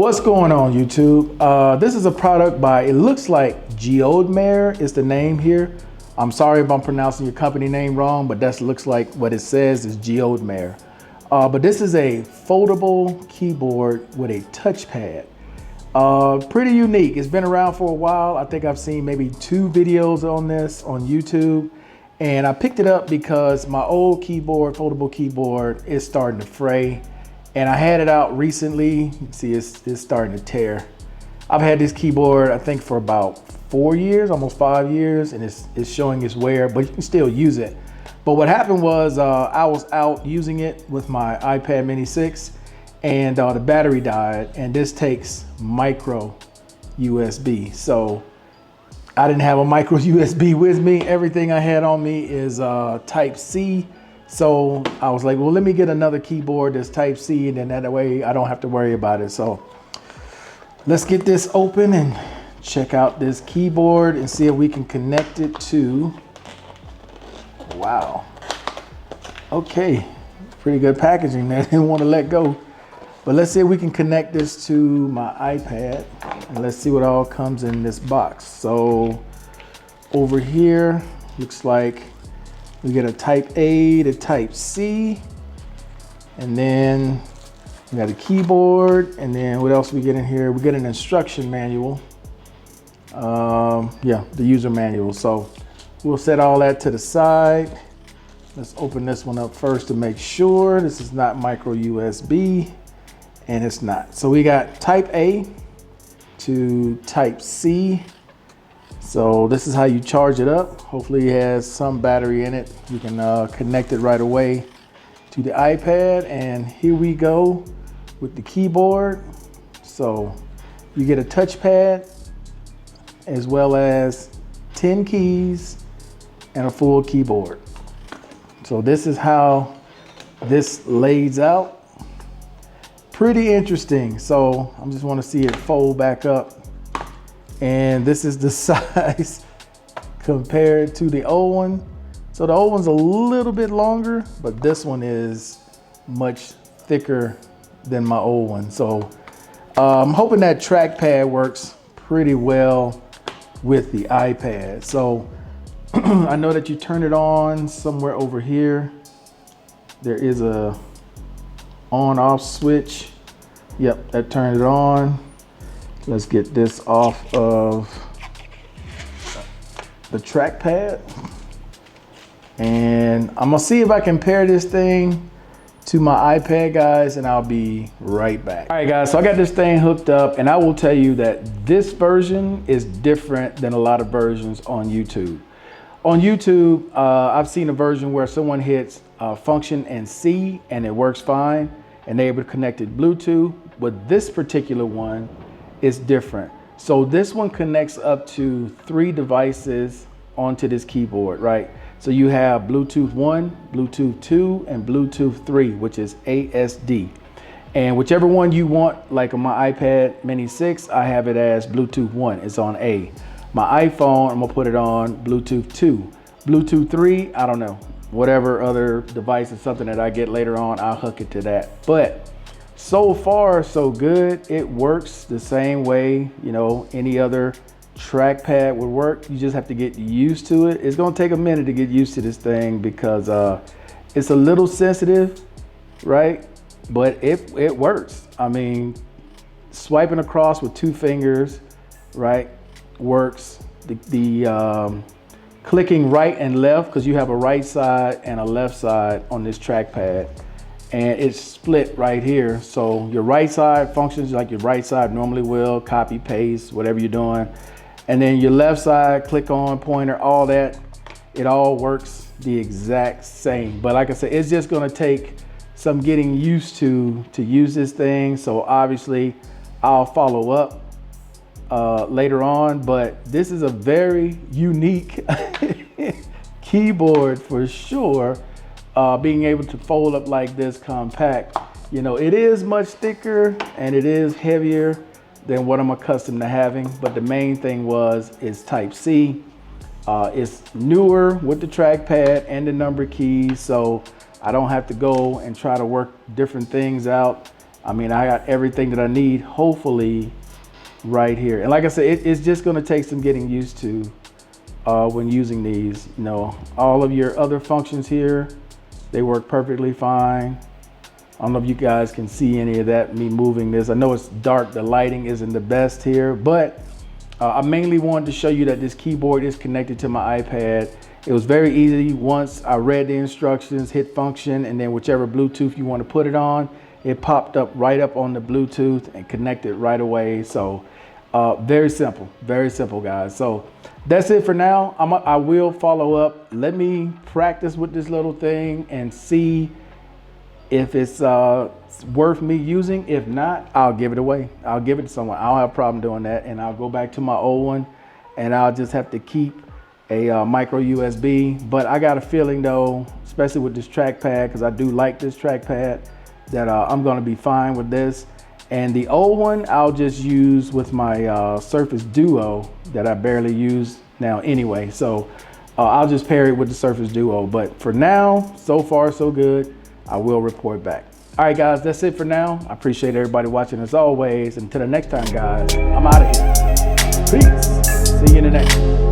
What's going on, YouTube? This is a product by, it looks like KeyBoard is the name here. I'm sorry if I'm pronouncing your company name wrong, but that looks like what it says is KeyBoard. But this is a foldable keyboard with a touchpad. Pretty unique. It's been around for a while. I think I've seen maybe 2 videos on this on YouTube. And I picked it up because my old keyboard, foldable keyboard, is starting to fray. And I had it out recently. You can see it's starting to tear. I've had this keyboard, I think, for about 4 years, almost 5 years, and it's showing its wear, but you can still use it. But what happened was I was out using it with my iPad Mini 6, and the battery died, and this takes micro USB. So I didn't have a micro USB with me. Everything I had on me is Type C. So I was like, well, let me get another keyboard that's Type C, and then that way I don't have to worry about it. So let's get this open and check out this keyboard and see if we can connect it to, wow. Okay, pretty good packaging there. Didn't want to let go. But let's see if we can connect this to my iPad, and let's see what all comes in this box. So over here, looks like we get a Type A to Type C, and then we got a keyboard, and then what else we get in here? We get an instruction manual. Yeah, the user manual. So we'll set all that to the side. Let's open this one up first to make sure this is not micro USB, and it's not. So we got Type A to Type C. So this is how you charge it up. Hopefully it has some battery in it. You can connect it right away to the iPad, and here we go with the keyboard. So you get a touchpad as well as 10 keys and a full keyboard. So this is how this lays out. Pretty interesting. So I just want to see it fold back up. And this is the size compared to the old one. So the old one's a little bit longer, but this one is much thicker than my old one. So I'm hoping that trackpad works pretty well with the iPad. So I know that you turn it on somewhere over here. There is a on-off switch. Yep, that turned it on. Let's get this off of the trackpad. And I'm gonna see if I can pair this thing to my iPad, guys, and I'll be right back. All right, guys, so I got this thing hooked up, and I will tell you that this version is different than a lot of versions on YouTube. On YouTube, I've seen a version where someone hits function and C and it works fine, and they're able to connect it Bluetooth. But this particular one is different. So this one connects up to 3 devices onto this keyboard, right? So you have Bluetooth 1, Bluetooth 2, and Bluetooth 3, which is ASD. And whichever one you want, like on my iPad Mini 6, I have it as Bluetooth 1, it's on A. My iPhone, I'm gonna put it on Bluetooth 2. Bluetooth 3, I don't know. Whatever other device is something that I get later on, I'll hook it to that. But so far, so good. It works the same way, you know, any other trackpad would work. You just have to get used to it. It's gonna take a minute to get used to this thing because it's a little sensitive, right? But it works. I mean, swiping across with 2 fingers, right, works. The clicking right and left, because you have a right side and a left side on this trackpad, and it's split right here. So your right side functions like your right side normally will, copy, paste, whatever you're doing. And then your left side, click on, pointer, all that, it all works the exact same. But like I said, it's just gonna take some getting used to use this thing. So obviously I'll follow up later on, but this is a very unique keyboard for sure. Being able to fold up like this compact, you know, it is much thicker and it is heavier than what I'm accustomed to having, but the main thing is Type C. It's newer with the trackpad and the number keys, so I don't have to go and try to work different things out I mean, I got everything that I need, hopefully, right here. And like I said, it's just gonna take some getting used to when using these. You know, all of your other functions here, they work perfectly fine. I don't know if you guys can see any of that, me moving this. I know it's dark, the lighting isn't the best here, but I mainly wanted to show you that this keyboard is connected to my iPad. It was very easy. Once I read the instructions, hit function, and then whichever Bluetooth you want to put it on, it popped up right up on the Bluetooth and connected right away. So very simple, guys. So that's it for now. I will follow up. Let me practice with this little thing and see if it's worth me using. If not, I'll give it away. I'll give it to someone. I don't have a problem doing that. And I'll go back to my old one and I'll just have to keep a micro USB. But I got a feeling though, especially with this trackpad, because I do like this trackpad, that I'm gonna be fine with this. And the old one, I'll just use with my Surface Duo that I barely use now anyway. So I'll just pair it with the Surface Duo. But for now, so far so good. I will report back. All right, guys, that's it for now. I appreciate everybody watching as always. Until the next time, guys, I'm out of here. Peace. See you in the next one.